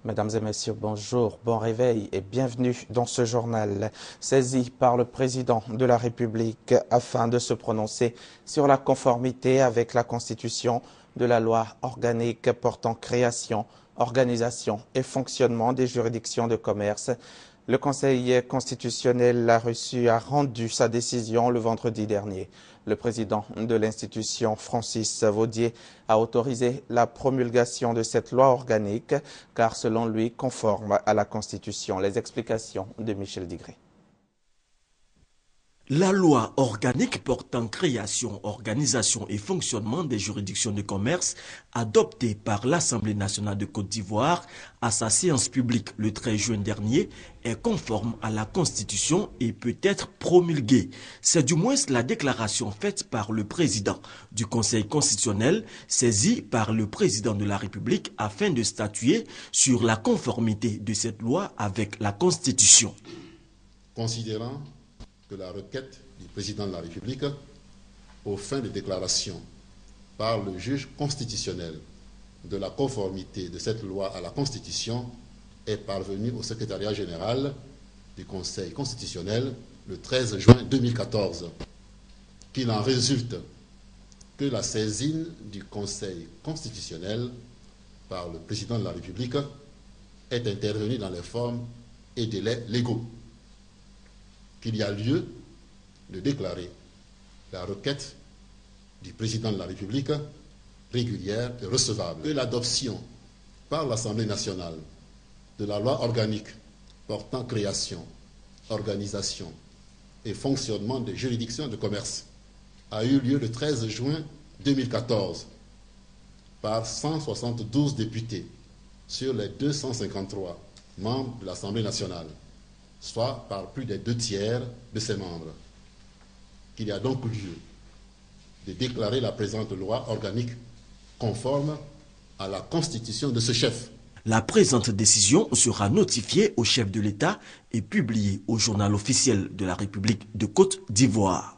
Mesdames et messieurs, bonjour, bon réveil et bienvenue dans ce journal saisi par le président de la République afin de se prononcer sur la conformité avec la Constitution de la loi organique portant création, organisation et fonctionnement des juridictions de commerce. Le Conseil constitutionnel a rendu sa décision le vendredi dernier. Le président de l'institution, Francis Vaudier, a autorisé la promulgation de cette loi organique, car selon lui, conforme à la Constitution. Les explications de Michel Digré. La loi organique portant création, organisation et fonctionnement des juridictions de commerce, adoptée par l'Assemblée nationale de Côte d'Ivoire à sa séance publique le 13 juin dernier, est conforme à la Constitution et peut être promulguée. C'est du moins la déclaration faite par le président du Conseil constitutionnel, saisi par le président de la République afin de statuer sur la conformité de cette loi avec la Constitution. Considérant que la requête du président de la République aux fins de déclaration par le juge constitutionnel de la conformité de cette loi à la Constitution est parvenue au secrétariat général du Conseil constitutionnel le 13 juin 2014, qu'il en résulte que la saisine du Conseil constitutionnel par le président de la République est intervenue dans les formes et délais légaux, qu'il y a lieu de déclarer la requête du président de la République régulière et recevable, que l'adoption par l'Assemblée nationale de la loi organique portant création, organisation et fonctionnement des juridictions de commerce a eu lieu le 13 juin 2014 par 172 députés sur les 253 membres de l'Assemblée nationale, soit par plus des 2/3 de ses membres, qu'il y a donc lieu de déclarer la présente loi organique conforme à la constitution de ce chef. La présente décision sera notifiée au chef de l'État et publiée au journal officiel de la République de Côte d'Ivoire.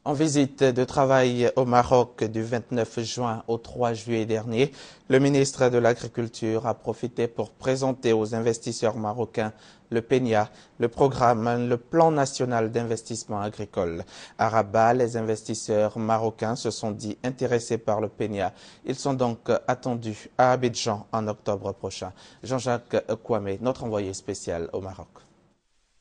En visite de travail au Maroc du 29 juin au 3 juillet dernier, le ministre de l'Agriculture a profité pour présenter aux investisseurs marocains le PENIA, le programme, le plan national d'investissement agricole. À Rabat, les investisseurs marocains se sont dit intéressés par le PENIA. Ils sont donc attendus à Abidjan en octobre prochain. Jean-Jacques Kwame, notre envoyé spécial au Maroc.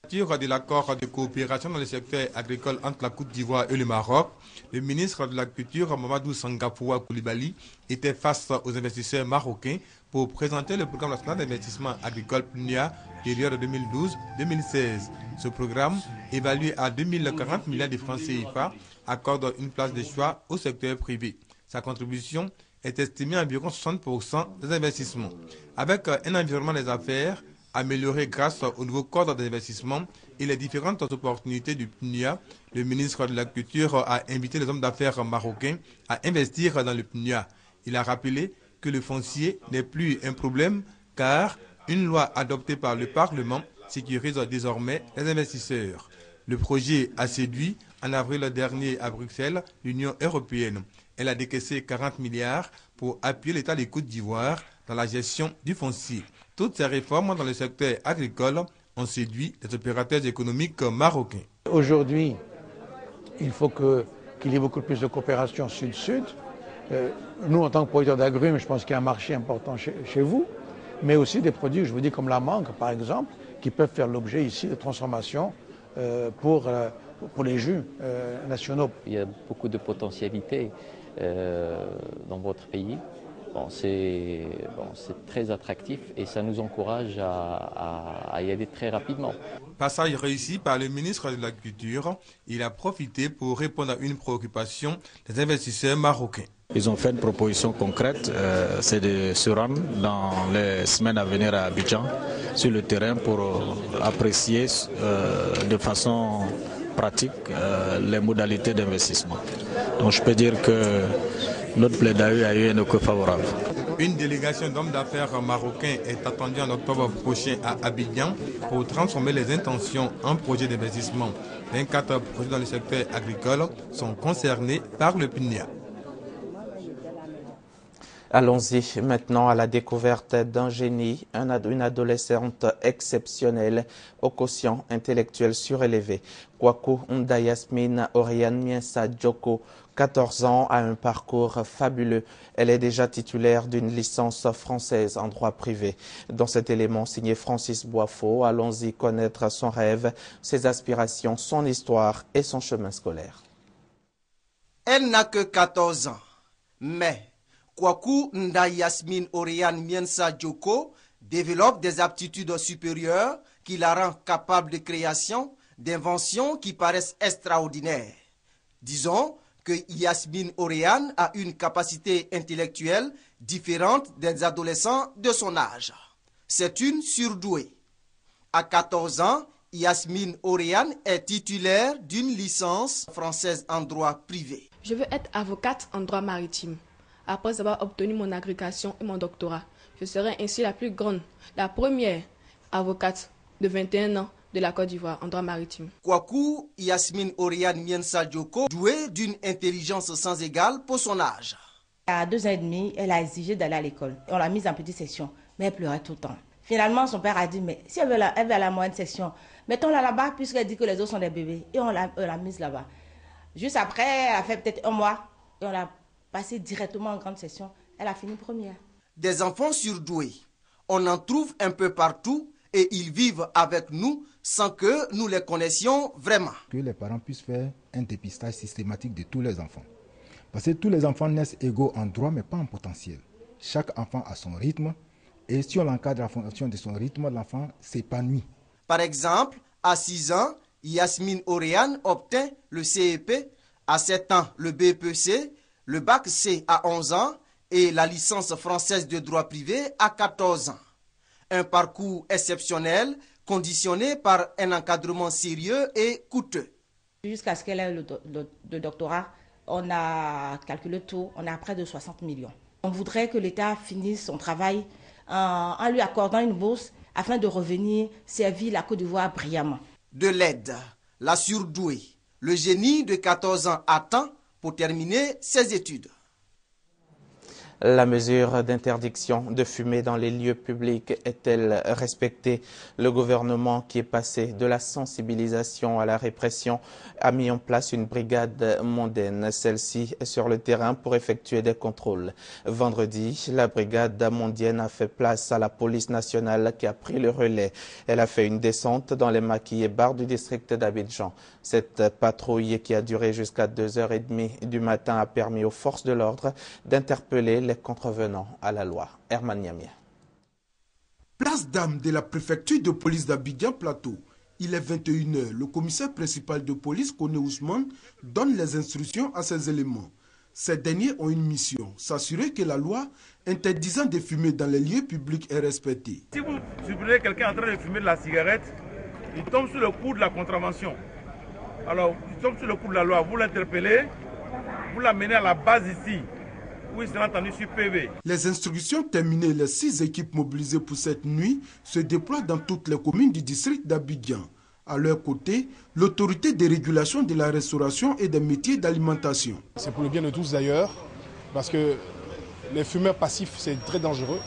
De l'accord de coopération dans le secteur agricole entre la Côte d'Ivoire et le Maroc, le ministre de l'Agriculture, Mamadou Sangafoua Koulibaly, était face aux investisseurs marocains pour présenter le programme national d'investissement agricole PNUA période 2012-2016. Ce programme, évalué à 2040 milliards de francs CFA, accorde une place de choix au secteur privé. Sa contribution est estimée à environ 60% des investissements. Avec un environnement des affaires amélioré grâce au nouveau code d'investissement et les différentes opportunités du PNUA, le ministre de l'Agriculture a invité les hommes d'affaires marocains à investir dans le PNUA. Il a rappelé que le foncier n'est plus un problème car une loi adoptée par le Parlement sécurise désormais les investisseurs. Le projet a séduit en avril dernier à Bruxelles l'Union européenne. Elle a décaissé 40 milliards pour appuyer l'État de Côte d'Ivoire dans la gestion du foncier. Toutes ces réformes dans le secteur agricole ont séduit les opérateurs économiques marocains. Aujourd'hui, il faut qu'il y ait beaucoup plus de coopération sud-sud. Nous, en tant que producteurs d'agrumes, je pense qu'il y a un marché important chez vous, mais aussi des produits, je vous dis, comme la mangue, par exemple, qui peuvent faire l'objet ici de transformation pour les jus nationaux. Il y a beaucoup de potentialités dans votre pays. C'est très attractif et ça nous encourage à y aller très rapidement. Passage réussi par le ministre de l'Agriculture, il a profité pour répondre à une préoccupation des investisseurs marocains. Ils ont fait une proposition concrète, c'est de se rendre dans les semaines à venir à Abidjan sur le terrain pour apprécier de façon pratique les modalités d'investissement. Donc je peux dire que notre plaidoyer a eu un écho favorable. Une délégation d'hommes d'affaires marocains est attendue en octobre prochain à Abidjan pour transformer les intentions en projets d'investissement. 24 projets dans le secteur agricole sont concernés par le PNUA. Allons-y maintenant à la découverte d'un génie, une adolescente exceptionnelle au quotient intellectuel surélevé. Kwaku Ndayasmine Oriane Miensa Djoko, 14 ans, a un parcours fabuleux. Elle est déjà titulaire d'une licence française en droit privé. Dans cet élément signé Francis Boifo, allons-y connaître son rêve, ses aspirations, son histoire et son chemin scolaire. Elle n'a que 14 ans, mais Kwaku Ndayasmine Oriane Miensa Djoko développe des aptitudes supérieures qui la rendent capable de création, d'inventions qui paraissent extraordinaires. Disons que Yasmine Oriane a une capacité intellectuelle différente des adolescents de son âge. C'est une surdouée. À 14 ans, Yasmine Oriane est titulaire d'une licence française en droit privé. Je veux être avocate en droit maritime. Après avoir obtenu mon agrégation et mon doctorat, je serai ainsi la plus grande, la première avocate de 21 ans de la Côte d'Ivoire en droit maritime. Kwaku Yasmine Oriane Miensa Djoko, douée d'une intelligence sans égale pour son âge. À 2 ans et demi, elle a exigé d'aller à l'école. On l'a mise en petite section, mais elle pleurait tout le temps. Finalement, son père a dit, mais si elle veut à la moyenne section, mettons-la là-bas puisqu'elle dit que les autres sont des bébés. Et on l'a mise là-bas. Juste après, elle a fait peut-être un mois et on l'a passée directement en grande section. Elle a fini première. Des enfants surdoués, on en trouve un peu partout et ils vivent avec nous sans que nous les connaissions vraiment. Que les parents puissent faire un dépistage systématique de tous les enfants. Parce que tous les enfants naissent égaux en droit mais pas en potentiel. Chaque enfant a son rythme et si on l'encadre en fonction de son rythme, l'enfant s'épanouit. Par exemple, à 6 ans, Yasmine Oriane obtint le CEP, à 7 ans le BEPC, le bac C à 11 ans et la licence française de droit privé à 14 ans. Un parcours exceptionnel, conditionné par un encadrement sérieux et coûteux. Jusqu'à ce qu'elle ait le doctorat, on a calculé tout, on est à près de 60 millions. On voudrait que l'État finisse son travail en lui accordant une bourse afin de revenir servir la Côte d'Ivoire brillamment. De l'aide, la surdouée, le génie de 14 ans attend pour terminer ses études. La mesure d'interdiction de fumer dans les lieux publics est-elle respectée? Le gouvernement, qui est passé de la sensibilisation à la répression, a mis en place une brigade mondaine. Celle-ci est sur le terrain pour effectuer des contrôles. Vendredi, la brigade mondienne a fait place à la police nationale qui a pris le relais. Elle a fait une descente dans les maquis et bars du district d'Abidjan. Cette patrouille qui a duré jusqu'à 2h30 du matin a permis aux forces de l'ordre d'interpeller les contrevenants à la loi. Herman Niamia. Place d'âme de la préfecture de police d'Abidjan Plateau. Il est 21h. Le commissaire principal de police, Koné Ousmane, donne les instructions à ces éléments. Ces derniers ont une mission, s'assurer que la loi interdisant de fumer dans les lieux publics est respectée. Si vous surprenez quelqu'un en train de fumer de la cigarette, il tombe sous le coup de la contravention. Alors, il tombe sous le coup de la loi, vous l'interpellez, vous l'amenez à la base ici, où il sera entendu sur PV. Les instructions terminées, les 6 équipes mobilisées pour cette nuit se déploient dans toutes les communes du district d'Abidjan. À leur côté, l'autorité de régulation de la restauration et des métiers d'alimentation. C'est pour le bien de tous d'ailleurs, parce que les fumeurs passifs, c'est très dangereux.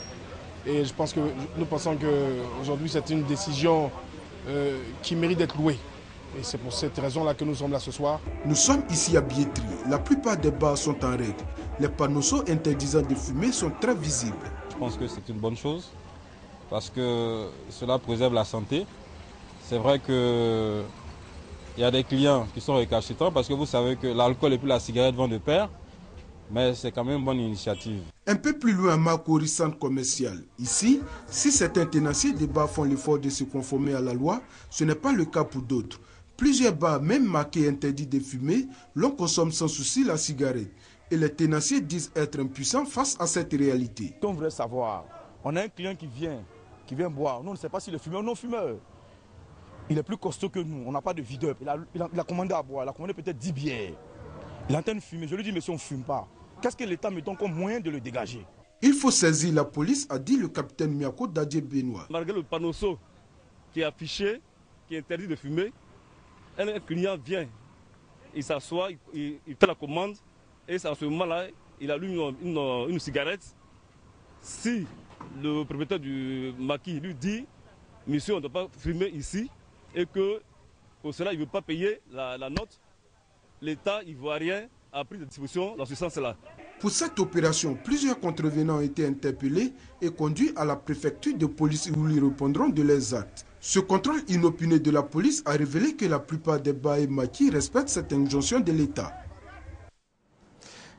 Et je pense que nous pensons qu'aujourd'hui, c'est une décision qui mérite d'être louée. Et c'est pour cette raison-là que nous sommes là ce soir. Nous sommes ici à Biétri. La plupart des bars sont en règle. Les panneaux interdisant de fumer sont très visibles. Je pense que c'est une bonne chose parce que cela préserve la santé. C'est vrai qu'il y a des clients qui sont récalcitrants parce que vous savez que l'alcool et puis la cigarette vont de pair. Mais c'est quand même une bonne initiative. Un peu plus loin, Makori, centre commercial. Ici, si certains tenanciers des bars font l'effort de se conformer à la loi, ce n'est pas le cas pour d'autres. Plusieurs bars, même marqués interdits de fumer, l'on consomme sans souci la cigarette. Et les tenanciers disent être impuissants face à cette réalité. On voudrait savoir, on a un client qui vient boire. Nous, on ne sait pas s'il est fumeur ou non fumeur. Il est plus costaud que nous, on n'a pas de vide-up. Il a commandé à boire, il a commandé peut-être 10 bières. Il est en train de fumer. Je lui dis, monsieur, on ne fume pas. Qu'est-ce que l'État met donc comme moyen de le dégager? Il faut saisir la police, a dit le capitaine Miako Dadje Benoît. Malgré le panneau qui est affiché, qui est interdit de fumer, un client vient, il s'assoit, il fait la commande, et à ce moment-là, il allume une cigarette, Si le propriétaire du maquis lui dit, monsieur, on ne doit pas fumer ici, et que pour cela, il ne veut pas payer la note, l'État ivoirien a pris des dispositions dans ce sens-là. Pour cette opération, plusieurs contrevenants ont été interpellés et conduits à la préfecture de police où ils répondront de leurs actes. Ce contrôle inopiné de la police a révélé que la plupart des bars et maquis respectent cette injonction de l'État.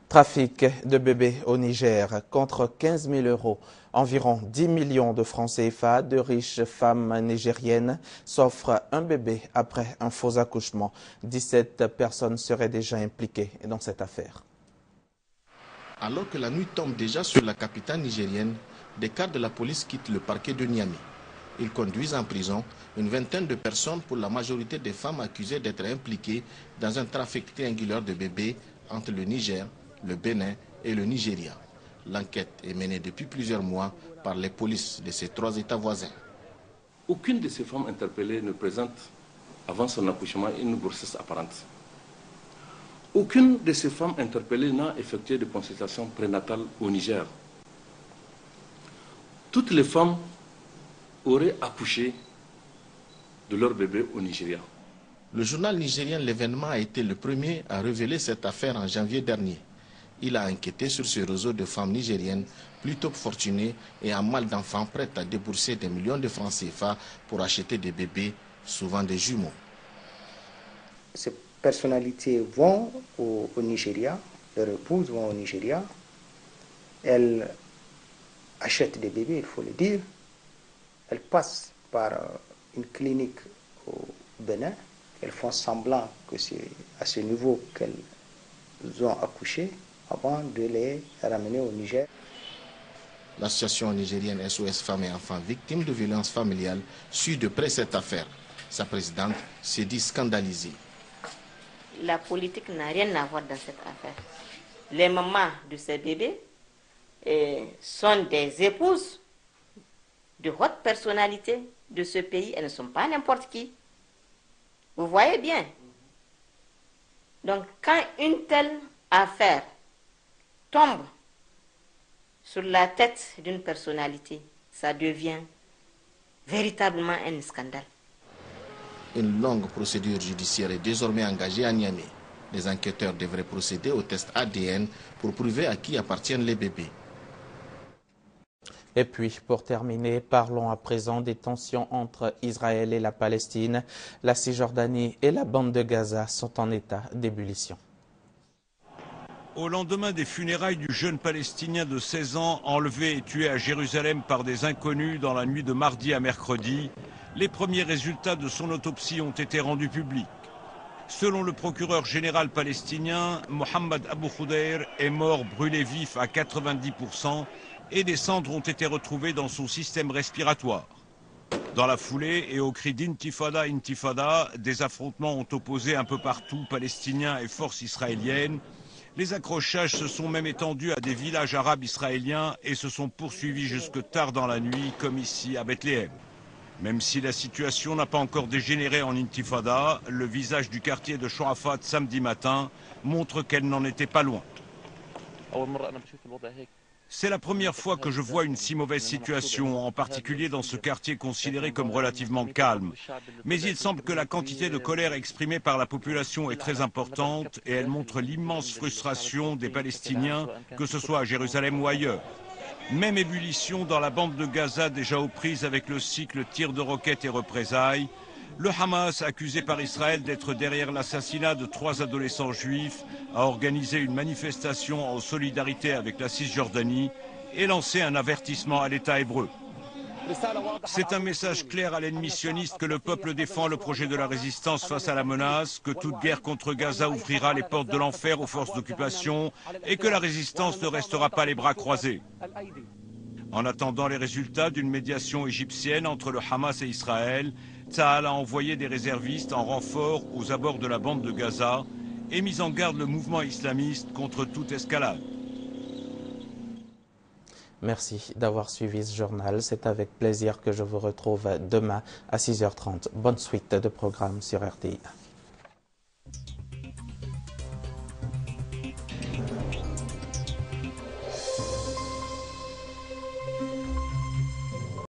Trafic de bébés au Niger contre 15 000 €. Environ 10 millions de francs CFA, de riches femmes nigériennes s'offrent un bébé après un faux accouchement. 17 personnes seraient déjà impliquées dans cette affaire. Alors que la nuit tombe déjà sur la capitale nigérienne, des cadres de la police quittent le parquet de Niamey. Ils conduisent en prison une vingtaine de personnes, pour la majorité des femmes accusées d'être impliquées dans un trafic triangulaire de bébés entre le Niger, le Bénin et le Nigeria. L'enquête est menée depuis plusieurs mois par les polices de ces 3 États voisins. Aucune de ces femmes interpellées ne présente avant son accouchement une grossesse apparente. Aucune de ces femmes interpellées n'a effectué de consultation prénatale au Niger. Toutes les femmes auraient accouché de leur bébé au Nigeria. Le journal nigérien L'événement a été le premier à révéler cette affaire en janvier dernier. Il a enquêté sur ce réseau de femmes nigériennes plutôt fortunées et en mal d'enfants prêtes à débourser des millions de francs CFA pour acheter des bébés, souvent des jumeaux. Ces personnalités vont au Nigeria, leurs épouses vont au Nigeria, elles achètent des bébés, il faut le dire, elles passent par une clinique au Bénin, elles font semblant que c'est à ce niveau qu'elles ont accouché, avant de les ramener au Niger. L'association nigérienne SOS Femmes et Enfants victimes de violences familiales suit de près cette affaire. Sa présidente s'est dit scandalisée. La politique n'a rien à voir dans cette affaire. Les mamans de ces bébés sont des épouses de haute personnalité de ce pays. Elles ne sont pas n'importe qui. Vous voyez bien. Donc quand une telle affaire tombe sur la tête d'une personnalité, ça devient véritablement un scandale. Une longue procédure judiciaire est désormais engagée à Niamey. Les enquêteurs devraient procéder au test ADN pour prouver à qui appartiennent les bébés. Et puis, pour terminer, parlons à présent des tensions entre Israël et la Palestine. La Cisjordanie et la bande de Gaza sont en état d'ébullition. Au lendemain des funérailles du jeune Palestinien de 16 ans enlevé et tué à Jérusalem par des inconnus dans la nuit de mardi à mercredi, les premiers résultats de son autopsie ont été rendus publics. Selon le procureur général palestinien, Mohamed Abou Khoudair est mort brûlé vif à 90% et des cendres ont été retrouvées dans son système respiratoire. Dans la foulée et au cri d'Intifada, Intifada, des affrontements ont opposé un peu partout Palestiniens et forces israéliennes. Les accrochages se sont même étendus à des villages arabes israéliens et se sont poursuivis jusque tard dans la nuit, comme ici à Bethléem. Même si la situation n'a pas encore dégénéré en intifada, le visage du quartier de Shoafat samedi matin montre qu'elle n'en était pas loin. C'est la première fois que je vois une si mauvaise situation, en particulier dans ce quartier considéré comme relativement calme. Mais il semble que la quantité de colère exprimée par la population est très importante et elle montre l'immense frustration des Palestiniens, que ce soit à Jérusalem ou ailleurs. Même ébullition dans la bande de Gaza déjà aux prises avec le cycle tir de roquettes et représailles. Le Hamas, accusé par Israël d'être derrière l'assassinat de 3 adolescents juifs, a organisé une manifestation en solidarité avec la Cisjordanie et lancé un avertissement à l'État hébreu. C'est un message clair à l'ennemi sioniste que le peuple défend le projet de la résistance face à la menace, que toute guerre contre Gaza ouvrira les portes de l'enfer aux forces d'occupation et que la résistance ne restera pas les bras croisés. En attendant les résultats d'une médiation égyptienne entre le Hamas et Israël, Tsahal a envoyé des réservistes en renfort aux abords de la bande de Gaza et mis en garde le mouvement islamiste contre toute escalade. Merci d'avoir suivi ce journal. C'est avec plaisir que je vous retrouve demain à 6h30. Bonne suite de programmes sur RTI.